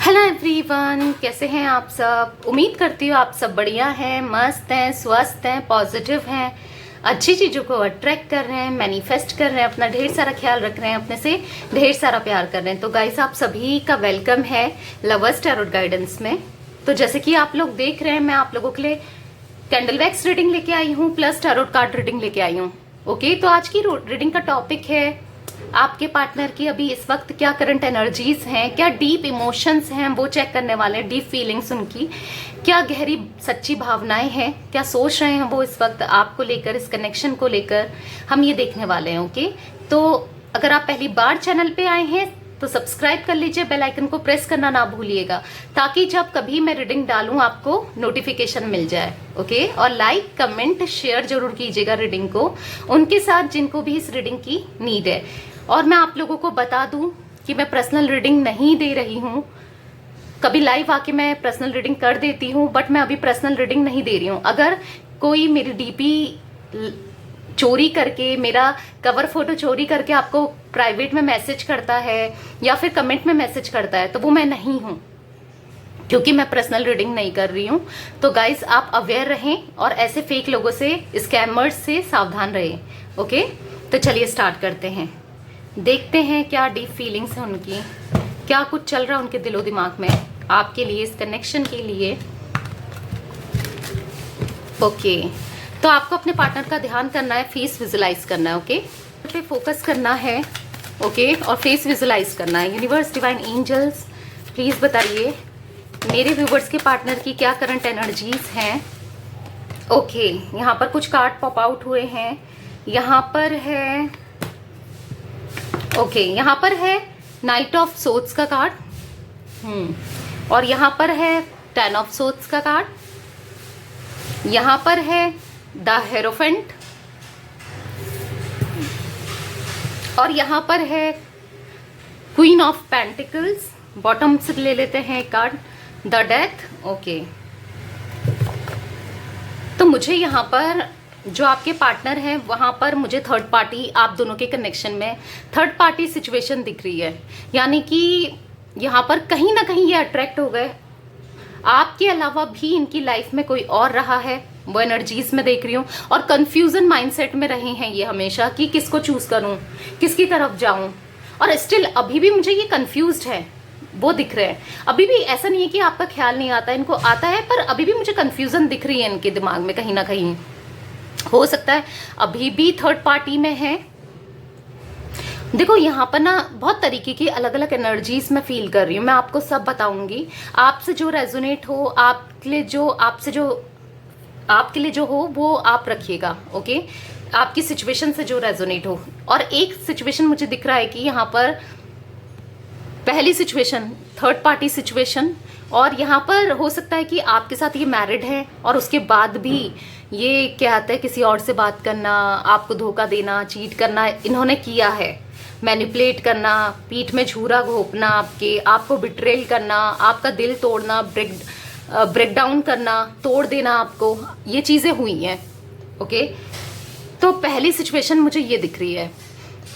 Hello everyone, कैसे हैं आप सब। उम्मीद करती हूँ आप सब बढ़िया हैं, मस्त हैं, स्वस्थ हैं, पॉजिटिव हैं, अच्छी चीज़ों को अट्रैक्ट कर रहे हैं, मैनिफेस्ट कर रहे हैं, अपना ढेर सारा ख्याल रख रहे हैं, अपने से ढेर सारा प्यार कर रहे हैं। तो गाइस, आप सभी का वेलकम है लवर्स टैरोट गाइडेंस में। तो जैसे कि आप लोग देख रहे हैं, मैं आप लोगों के लिए कैंडल वैक्स रीडिंग लेके आई हूँ प्लस टैरोट कार्ड रीडिंग लेके आई हूँ। ओके, तो आज की रीडिंग का टॉपिक है आपके पार्टनर की अभी इस वक्त क्या करंट एनर्जीज हैं, क्या डीप इमोशंस हैं, वो चेक करने वाले हैं। डीप फीलिंग्स उनकी क्या गहरी सच्ची भावनाएं हैं, क्या सोच रहे हैं वो इस वक्त आपको लेकर, इस कनेक्शन को लेकर, हम ये देखने वाले हैं। ओके, तो अगर आप पहली बार चैनल पे आए हैं तो सब्सक्राइब कर लीजिए, बेल आइकन को प्रेस करना ना भूलिएगा, ताकि जब कभी मैं रीडिंग डालूं आपको नोटिफिकेशन मिल जाए। ओके, और लाइक कमेंट शेयर जरूर कीजिएगा रीडिंग को उनके साथ जिनको भी इस रीडिंग की नीड है। और मैं आप लोगों को बता दूं कि मैं पर्सनल रीडिंग नहीं दे रही हूं। कभी लाइव आके मैं पर्सनल रीडिंग कर देती हूं, बट मैं अभी पर्सनल रीडिंग नहीं दे रही हूं। अगर कोई मेरी डीपी चोरी करके, मेरा कवर फोटो चोरी करके आपको प्राइवेट में मैसेज करता है या फिर कमेंट में मैसेज करता है, तो वो मैं नहीं हूं, क्योंकि मैं पर्सनल रीडिंग नहीं कर रही हूं। तो गाइस, आप अवेयर रहें और ऐसे फेक लोगों से, स्कैमर्स से सावधान रहें। ओके, तो चलिए स्टार्ट करते हैं। देखते हैं क्या डीप फीलिंग्स है उनकी, क्या कुछ चल रहा है उनके दिलो दिमाग में आपके लिए, इस कनेक्शन के लिए। ओके, तो आपको अपने पार्टनर का ध्यान करना है, फेस विजुलाइज करना है। ओके, पे फोकस करना है। ओके, और फेस विजुलाइज करना है। यूनिवर्स, डिवाइन एंजल्स, प्लीज बताइए मेरे व्यूवर्स के पार्टनर की क्या करंट एनर्जीज हैं। ओके, यहाँ पर कुछ कार्ड पॉप आउट हुए हैं। यहाँ पर है ओके, यहाँ पर है नाइट ऑफ सोर्ड्स का कार्ड, और यहाँ पर है 10 ऑफ सोर्ड्स का कार्ड। यहाँ पर है द हेरोफेंट, और यहाँ पर है क्वीन ऑफ पेंटिकल्स। बॉटम से ले लेते हैं एक कार्ड, द डेथ। ओके, तो मुझे यहाँ पर जो आपके पार्टनर हैं वहां पर मुझे थर्ड पार्टी, आप दोनों के कनेक्शन में थर्ड पार्टी सिचुएशन दिख रही है। यानी कि यहाँ पर कहीं ना कहीं ये अट्रैक्ट हो गए, आपके अलावा भी इनकी लाइफ में कोई और रहा है, वो एनर्जीज में देख रही हूँ। और कंफ्यूजन माइंडसेट में रहे हैं ये हमेशा कि किसको चूज करूं, किसकी तरफ जाऊं, और स्टिल अभी भी मुझे ये कंफ्यूज्ड है, वो दिख रहे हैं। अभी भी ऐसा नहीं है कि आपका ख्याल नहीं आता, इनको आता है, पर अभी भी मुझे कंफ्यूजन दिख रही है इनके दिमाग में कहीं ना कहीं। हो सकता है अभी भी थर्ड पार्टी में है। देखो, यहाँ पर ना बहुत तरीके की अलग अलग एनर्जीज मैं फील कर रही हूँ, मैं आपको सब बताऊंगी। आपसे जो रेजोनेट हो, आपके लिए जो हो वो आप रखिएगा। ओके, आपकी सिचुएशन से जो रेजोनेट हो। और एक सिचुएशन मुझे दिख रहा है कि यहाँ पर पहली सिचुएशन थर्ड पार्टी सिचुएशन, और यहाँ पर हो सकता है कि आपके साथ ये मैरिड है और उसके बाद भी ये क्या आता है, किसी और से बात करना, आपको धोखा देना, चीट करना इन्होंने किया है, मैनिपुलेट करना, पीठ में छुरा घोंपना, आपको बिट्रेल करना, आपका दिल तोड़ना, ब्रेक डाउन करना, तोड़ देना आपको, ये चीज़ें हुई हैं। ओके, तो पहली सिचुएशन मुझे ये दिख रही है।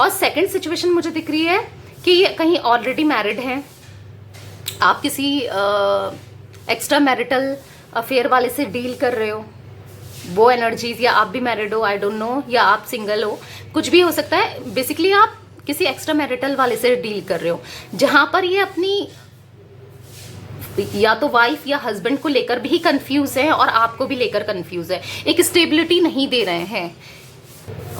और सेकंड सिचुएशन मुझे दिख रही है कि ये कहीं ऑलरेडी मैरिड हैं, आप किसी एक्स्ट्रा मैरिटल अफेयर वाले से डील कर रहे हो, वो एनर्जीज, या आप भी मैरिड हो, आई डोंट नो, या आप सिंगल हो, कुछ भी हो सकता है। बेसिकली आप किसी एक्स्ट्रा मैरिटल वाले से डील कर रहे हो, जहां पर ये अपनी या तो वाइफ या हस्बैंड को लेकर भी कंफ्यूज है और आपको भी लेकर कंफ्यूज है, एक स्टेबिलिटी नहीं दे रहे हैं।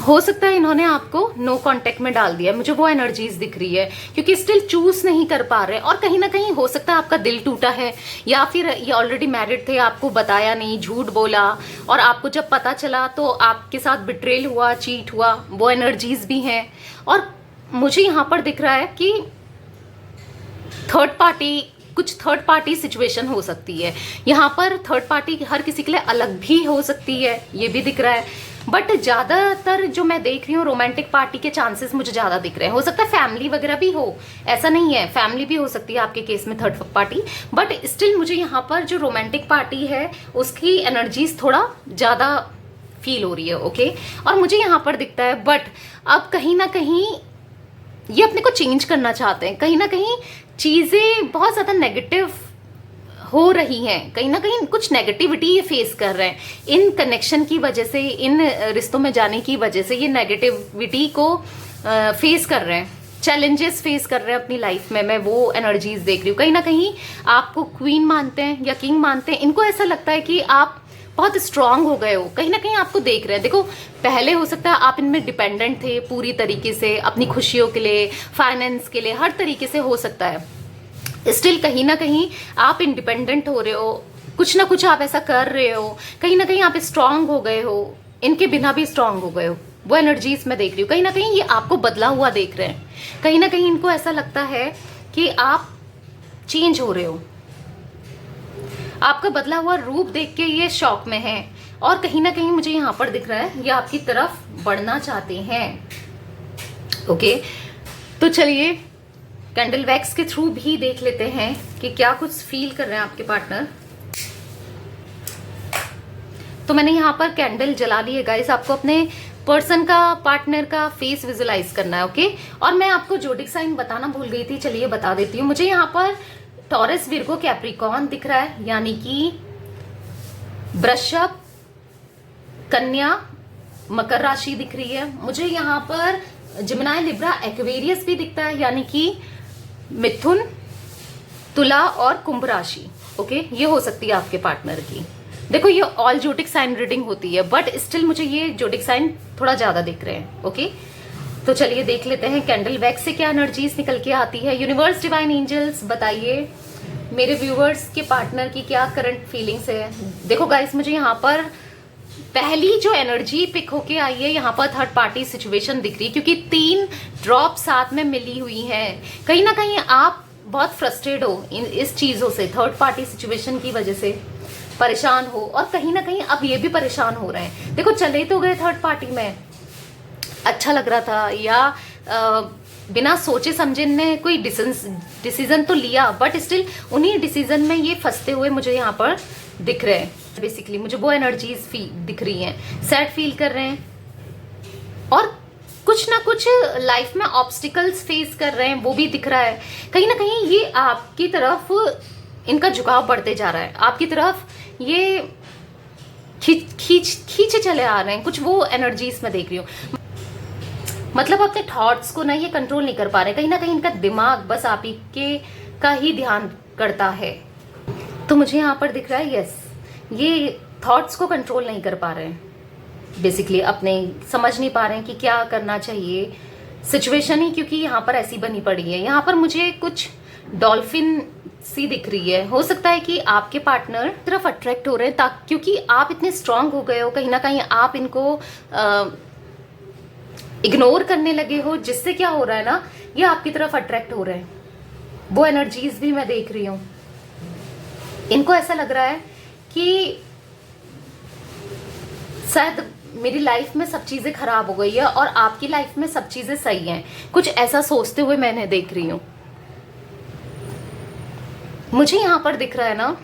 हो सकता है इन्होंने आपको नो कांटेक्ट में डाल दिया, मुझे वो एनर्जीज दिख रही है, क्योंकि स्टिल चूज नहीं कर पा रहे। और कहीं ना कहीं हो सकता है आपका दिल टूटा है, या फिर ये ऑलरेडी मैरिड थे, आपको बताया नहीं, झूठ बोला, और आपको जब पता चला तो आपके साथ बिट्रेल हुआ, चीट हुआ, वो एनर्जीज भी हैं। और मुझे यहाँ पर दिख रहा है कि कुछ थर्ड पार्टी सिचुएशन हो सकती है। यहाँ पर थर्ड पार्टी हर किसी के लिए अलग भी हो सकती है, ये भी दिख रहा है। बट ज्यादातर जो मैं देख रही हूँ रोमांटिक पार्टी के चांसेस मुझे ज्यादा दिख रहे हैं। हो सकता है फैमिली वगैरह भी हो, ऐसा नहीं है, फैमिली भी हो सकती है आपके केस में थर्ड पार्टी। बट स्टिल मुझे यहाँ पर जो रोमांटिक पार्टी है उसकी एनर्जीज थोड़ा ज्यादा फील हो रही है। ओके, और मुझे यहाँ पर दिखता है, बट अब कहीं ना कहीं ये अपने को चेंज करना चाहते हैं, कहीं ना कहीं चीज़ें बहुत ज़्यादा नेगेटिव हो रही हैं, कहीं ना कहीं कुछ नेगेटिविटी ये फेस कर रहे हैं इन कनेक्शन की वजह से, इन रिश्तों में जाने की वजह से ये नेगेटिविटी को फेस कर रहे हैं, चैलेंजेस फेस कर रहे हैं अपनी लाइफ में। मैं वो एनर्जीज देख रही हूँ। कहीं ना कहीं आपको क्वीन मानते हैं या किंग मानते हैं, इनको ऐसा लगता है कि आप बहुत स्ट्रांग हो गए हो, कहीं ना कहीं आपको देख रहे हैं। देखो, पहले हो सकता है आप इनमें डिपेंडेंट थे पूरी तरीके से, अपनी खुशियों के लिए, फाइनेंस के लिए, हर तरीके से हो सकता है। स्टिल कहीं ना कहीं आप इंडिपेंडेंट हो रहे हो, कुछ ना कुछ आप ऐसा कर रहे हो, कहीं ना कहीं आप स्ट्रांग हो गए हो, इनके बिना भी स्ट्रांग हो गए हो। वो एनर्जीज मैं देख रही हूँ। कहीं ना कहीं ये आपको बदला हुआ देख रहे हैं, कहीं ना कहीं इनको ऐसा लगता है कि आप चेंज हो रहे हो, आपका बदला हुआ रूप देख के ये शॉक में है। और कहीं ना कहीं मुझे यहाँ पर दिख रहा है ये आपकी तरफ बढ़ना चाहते हैं। ओके, तो चलिए कैंडल वैक्स के थ्रू भी देख लेते हैं कि क्या कुछ फील कर रहे हैं आपके पार्टनर। तो मैंने यहाँ पर कैंडल जला ली है गाइस। आपको अपने पर्सन का, पार्टनर का फेस विजुलाइज करना है। ओके, और मैं आपको जोडिक साइन बताना भूल गई थी, चलिए बता देती हूँ। मुझे यहाँ पर टॉरस, विर्गो, कैप्रिकॉर्न दिख रहा है, यानी कि वृषभ, कन्या, मकर राशि दिख रही है। मुझे यहाँ पर जिमिनाई, लिब्रा, एक्वेरियस भी दिखता है, यानी कि मिथुन, तुला और कुंभ राशि। ओके, ये हो सकती है आपके पार्टनर की। देखो, ये ऑल जोडिक साइन रीडिंग होती है, बट स्टिल मुझे ये जोडिक साइन थोड़ा ज्यादा दिख रहे हैं। ओके, तो चलिए देख लेते हैं कैंडल वैक्स से क्या एनर्जीज निकल के आती है। यूनिवर्स, डिवाइन एंजल्स, बताइए मेरे व्यूवर्स के पार्टनर की क्या करंट फीलिंग्स है। देखो गाइस, मुझे यहाँ पर पहली जो एनर्जी पिक होके आई है, यहाँ पर थर्ड पार्टी सिचुएशन दिख रही है, क्योंकि 3 ड्रॉप साथ में मिली हुई हैं। कहीं ना कहीं आप बहुत फ्रस्ट्रेट हो इस चीजों से, थर्ड पार्टी सिचुएशन की वजह से परेशान हो, और कहीं ना कहीं अब ये भी परेशान हो रहे हैं। देखो, चले तो गए थर्ड पार्टी में, अच्छा लग रहा था, या बिना सोचे समझे ने कोई डिसीजन तो लिया, बट स्टिल उन्हीं डिसीजन में ये फंसते हुए मुझे यहाँ पर दिख रहे हैं। बेसिकली मुझे वो एनर्जीज दिख रही हैं, सैड फील कर रहे हैं, और कुछ ना कुछ लाइफ में ऑब्स्टिकल्स फेस कर रहे हैं, वो भी दिख रहा है। कहीं ना कहीं ये आपकी तरफ इनका झुकाव बढ़ते जा रहा है, आपकी तरफ ये खींचे चले आ रहे हैं, कुछ वो एनर्जीज में देख रही हूँ। मतलब अपने थॉट्स को ना ये कंट्रोल नहीं कर पा रहे, कहीं ना कहीं इनका दिमाग बस आप ही के का ही ध्यान करता है। तो मुझे यहाँ पर दिख रहा है, यस, ये थॉट्स को कंट्रोल नहीं कर पा रहे हैं, बेसिकली अपने समझ नहीं पा रहे हैं कि क्या करना चाहिए। सिचुएशन ही क्योंकि यहाँ पर ऐसी बनी पड़ी है। यहाँ पर मुझे कुछ डॉल्फिन सी दिख रही है। हो सकता है कि आपके पार्टनर तरफ अट्रैक्ट हो रहे हैं, क्योंकि आप इतने स्ट्रांग हो गए हो, कहीं ना कहीं आप इनको इग्नोर करने लगे हो, जिससे क्या हो रहा है ना, ये आपकी तरफ अट्रैक्ट हो रहे हैं। वो एनर्जीज भी मैं देख रही हूँ। इनको ऐसा लग रहा है कि शायद मेरी लाइफ में सब चीजें खराब हो गई है और आपकी लाइफ में सब चीजें सही हैं, कुछ ऐसा सोचते हुए मैंने देख रही हूँ। मुझे यहाँ पर दिख रहा है ना,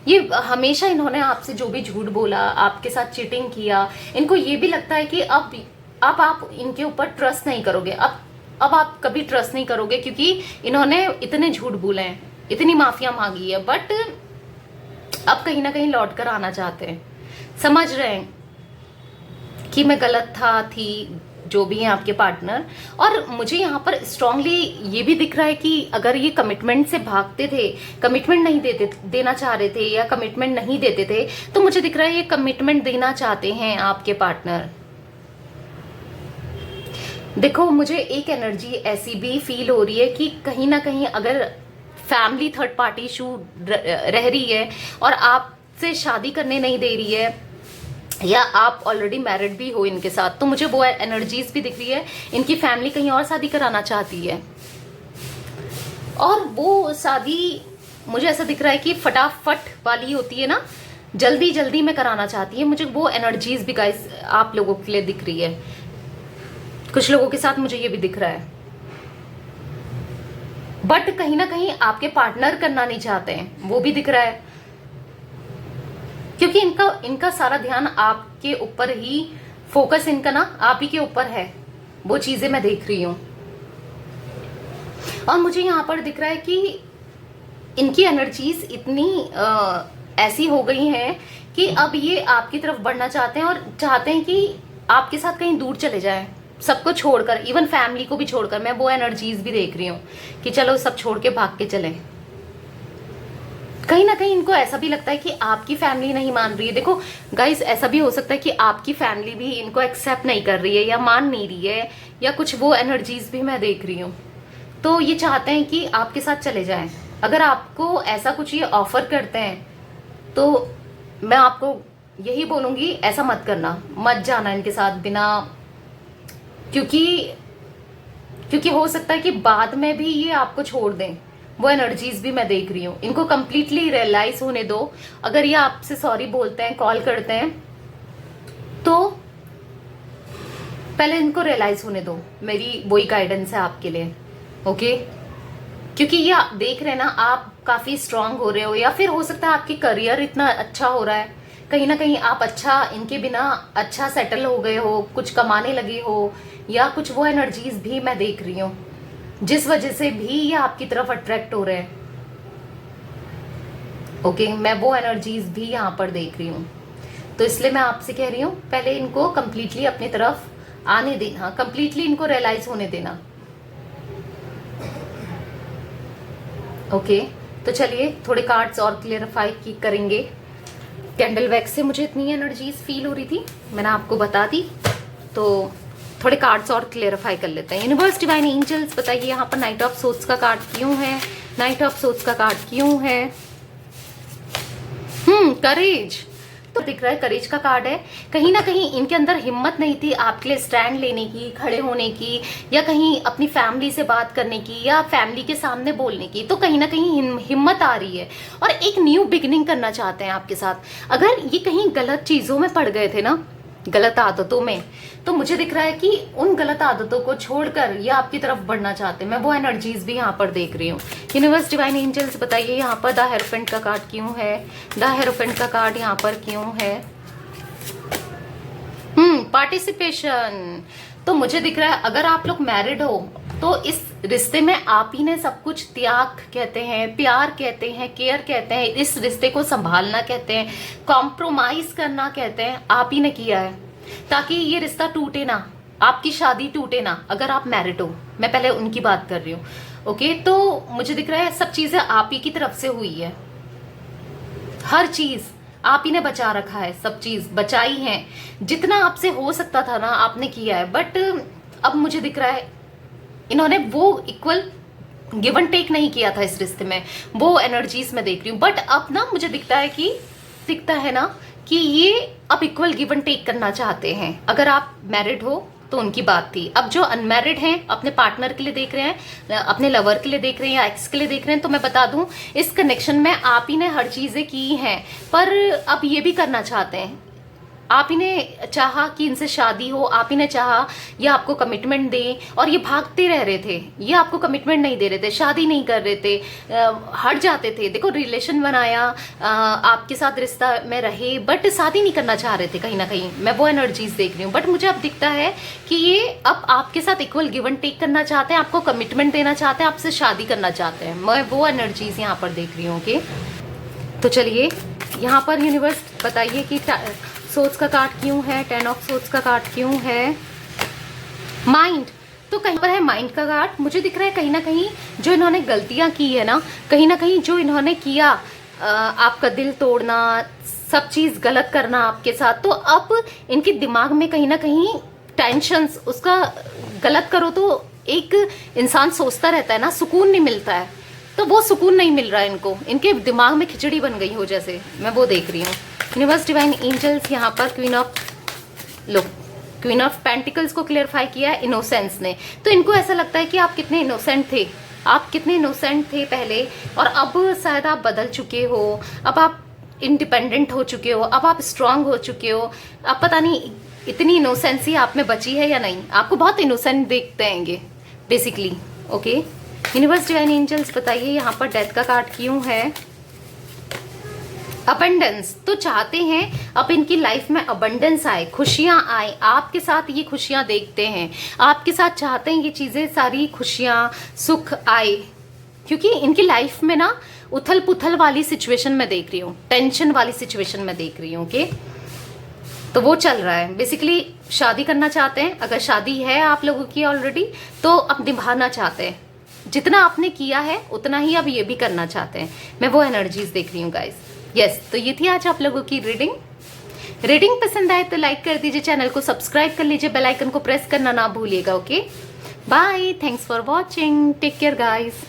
ये हमेशा इन्होंने आपसे जो भी झूठ बोला, आपके साथ चीटिंग किया, इनको ये भी लगता है कि अब आप इनके ऊपर ट्रस्ट नहीं करोगे, अब आप कभी ट्रस्ट नहीं करोगे, क्योंकि इन्होंने इतने झूठ बोले हैं, इतनी माफिया मांगी है, बट अब कहीं ना कहीं लौट कर आना चाहते हैं। समझ रहे हैं कि मैं गलत थी, जो भी है आपके पार्टनर। और मुझे यहाँ पर स्ट्रांगली ये भी दिख रहा है कि अगर ये कमिटमेंट से भागते थे, कमिटमेंट नहीं देना चाह रहे थे, या कमिटमेंट नहीं देते थे, तो मुझे दिख रहा है ये कमिटमेंट देना चाहते हैं आपके पार्टनर। देखो, मुझे एक एनर्जी ऐसी भी फील हो रही है कि कहीं ना कहीं अगर फैमिली थर्ड पार्टी इशू रह रही है और आपसे शादी करने नहीं दे रही है, या आप ऑलरेडी मैरिड भी हो इनके साथ, तो मुझे वो एनर्जीज भी दिख रही है। इनकी फैमिली कहीं और शादी कराना चाहती है, और वो शादी मुझे ऐसा दिख रहा है कि फटाफट वाली होती है ना, जल्दी जल्दी में कराना चाहती है। मुझे वो एनर्जीज भी गाइस आप लोगों के लिए दिख रही है। कुछ लोगों के साथ मुझे ये भी दिख रहा है, बट कहीं ना कहीं आपके पार्टनर करना नहीं चाहते हैं, वो भी दिख रहा है, क्योंकि इनका सारा ध्यान आपके ऊपर ही, फोकस इनका ना आप ही के ऊपर है। वो चीजें मैं देख रही हूं। और मुझे यहाँ पर दिख रहा है कि इनकी एनर्जीज इतनी ऐसी हो गई हैं कि अब ये आपकी तरफ बढ़ना चाहते हैं और चाहते हैं कि आपके साथ कहीं दूर चले जाएं, सबको छोड़कर, इवन फैमिली को भी छोड़कर। मैं वो एनर्जीज भी देख रही हूँ कि चलो सब छोड़ के भाग के चलें। कहीं ना कहीं इनको ऐसा भी लगता है कि आपकी फैमिली नहीं मान रही है। देखो गाइस, ऐसा भी हो सकता है कि आपकी फैमिली भी इनको एक्सेप्ट नहीं कर रही है या मान नहीं रही है, या कुछ वो एनर्जीज भी मैं देख रही हूँ। तो ये चाहते हैं कि आपके साथ चले जाएं। अगर आपको ऐसा कुछ ये ऑफर करते हैं तो मैं आपको यही बोलूंगी, ऐसा मत करना, मत जाना इनके साथ बिना, क्योंकि हो सकता है कि बाद में भी ये आपको छोड़ दें। वो एनर्जीज भी मैं देख रही हूँ। इनको कंप्लीटली रियलाइज होने दो। अगर ये आपसे सॉरी बोलते हैं, कॉल करते हैं, तो पहले इनको रियलाइज होने दो। मेरी वही गाइडेंस है आपके लिए, ओके? क्योंकि ये आप देख रहे हैं ना, आप काफी स्ट्रांग हो रहे हो, या फिर हो सकता है आपकी करियर इतना अच्छा हो रहा है, कहीं ना कहीं आप अच्छा, इनके बिना अच्छा सेटल हो गए हो, कुछ कमाने लगे हो, या कुछ वो एनर्जीज भी मैं देख रही हूँ जिस वजह से भी ये आपकी तरफ अट्रैक्ट हो रहे हैं, ओके? मैं वो एनर्जीज भी यहाँ पर देख रही हूँ। तो इसलिए मैं आपसे कह रही हूँ, पहले इनको कंप्लीटली अपनी तरफ आने देना, कंप्लीटली इनको रियलाइज होने देना, ओके? तो चलिए थोड़े कार्ड्स और क्लियरिफाई करेंगे। कैंडल वैक्स से मुझे इतनी एनर्जीज फील हो रही थी, मैंने आपको बता दी, तो थोड़े कार्ड्स और क्लियरिफाई कर लेते हैं। यूनिवर्स, डिवाइन एंजल्स, बताइए यहाँ पर नाइट ऑफ सोर्ड्स का कार्ड क्यों है? नाइट ऑफ सोर्ड्स का कार्ड क्यों है? करेज, तो दिख रहा है करेज का कार्ड है। कहीं ना कहीं इनके अंदर हिम्मत नहीं थी आपके लिए स्टैंड लेने की, खड़े होने की, या कहीं अपनी फैमिली से बात करने की, या फैमिली के सामने बोलने की। तो कहीं ना कहीं हिम्मत आ रही है और एक न्यू बिगिनिंग करना चाहते हैं आपके साथ। अगर ये कहीं गलत चीजों में पड़ गए थे ना, गलत आदतों में, तो मुझे दिख रहा है कि उन गलत आदतों को छोड़कर ये आपकी तरफ बढ़ना चाहते हैं। मैं वो एनर्जीज भी यहाँ पर देख रही हूँ। यूनिवर्स, डिवाइन एंजल्स, बताइए यहाँ पर द हेरोफेंट का कार्ड क्यों है? द हेरोफेंट का कार्ड यहाँ पर क्यों है? पार्टिसिपेशन। तो मुझे दिख रहा है अगर आप लोग मैरिड हो तो इस रिश्ते में आप ही ने सब कुछ, त्याग कहते हैं, प्यार कहते हैं, केयर कहते हैं, इस रिश्ते को संभालना कहते हैं, कॉम्प्रोमाइज करना कहते हैं, आप ही ने किया है ताकि ये रिश्ता टूटे ना, आपकी शादी टूटे ना। अगर आप मैरिड हो, मैं पहले उनकी बात कर रही हूँ, ओके? तो मुझे दिख रहा है सब चीजें आप ही की तरफ से हुई है, हर चीज आप ही ने बचा रखा है, सब चीज बचाई है, जितना आपसे हो सकता था ना आपने किया है। बट अब मुझे दिख रहा है इन्होंने वो इक्वल गिव एंड टेक नहीं किया था इस रिश्ते में, वो एनर्जीज में देख रही हूँ। बट अब ना मुझे दिखता है ना कि ये अब इक्वल गिव एंड टेक करना चाहते हैं। अगर आप मैरिड हो तो उनकी बात थी। अब जो अनमैरिड हैं, अपने पार्टनर के लिए देख रहे हैं, अपने लवर के लिए देख रहे हैं, या एक्स के लिए देख रहे हैं, तो मैं बता दूं इस कनेक्शन में आप ही ने हर चीजें की हैं, पर अब ये भी करना चाहते हैं। आप ही ने चाहा कि इनसे शादी हो, आप ही ने चाहा ये आपको कमिटमेंट दें, और ये भागते रह रहे थे, ये आपको कमिटमेंट नहीं दे रहे थे, शादी नहीं कर रहे थे, हट जाते थे। देखो रिलेशन बनाया, आपके साथ रिश्ता में रहे, बट शादी नहीं करना चाह रहे थे। कहीं ना कहीं मैं वो एनर्जीज देख रही हूँ। बट मुझे अब दिखता है कि ये अब आपके साथ इक्वल गिव एंड टेक करना चाहते हैं, आपको कमिटमेंट देना चाहते हैं, आपसे शादी करना चाहते हैं। मैं वो एनर्जीज यहाँ पर देख रही हूँ, ओके? तो चलिए यहाँ पर यूनिवर्स बताइए कि सोर्ड्स का कार्ड क्यों है? 10 ऑफ सोर्ड्स का कार्ड क्यों है? माइंड, तो कहीं पर है माइंड का कार्ड। मुझे दिख रहा है कहीं ना कहीं जो इन्होंने गलतियां की है ना, कहीं ना कहीं जो इन्होंने किया, आपका दिल तोड़ना, सब चीज गलत करना आपके साथ, तो अब इनके दिमाग में कहीं ना कहीं टेंशन्स, उसका गलत करो तो एक इंसान सोचता रहता है ना, सुकून नहीं मिलता है, तो वो सुकून नहीं मिल रहा है इनको, इनके दिमाग में खिचड़ी बन गई हो जैसे, मैं वो देख रही हूँ। यूनिवर्स, डिवाइन एंजल्स, यहाँ पर क्वीन ऑफ पेंटिकल्स को क्लियरफाई किया है इनोसेंस ने। तो इनको ऐसा लगता है कि आप कितने इनोसेंट थे, आप कितने इनोसेंट थे पहले, और अब शायद आप बदल चुके हो, अब आप इंडिपेंडेंट हो चुके हो, अब आप स्ट्रांग हो चुके हो। अब पता नहीं इतनी इनोसेंसी आप में बची है या नहीं, आपको बहुत इनोसेंट देखते हैं basically, okay? Universe, divine angels, बताइए यहाँ पर डेथ का कार्ड क्यों है? अबंडेंस तो चाहते हैं, अब इनकी लाइफ में अबंडेंस आए, खुशियां आए, आपके साथ ये खुशियां देखते हैं, आपके साथ चाहते हैं ये चीजें सारी खुशियां सुख आए, क्योंकि इनकी लाइफ में ना उथल पुथल वाली सिचुएशन में देख रही हूँ, टेंशन वाली सिचुएशन में देख रही हूँ कि तो वो चल रहा है। बेसिकली शादी करना चाहते हैं, अगर शादी है आप लोगों की ऑलरेडी तो अब निभाना चाहते हैं, जितना आपने किया है उतना ही अब ये भी करना चाहते हैं। मैं वो एनर्जीज देख रही हूँ गाइस। यस, तो ये थी आज आप लोगों की रीडिंग पसंद आए तो लाइक कर दीजिए, चैनल को सब्सक्राइब कर लीजिए, बेल आइकन को प्रेस करना ना भूलिएगा। Okay, bye, thanks for watching, take care guys.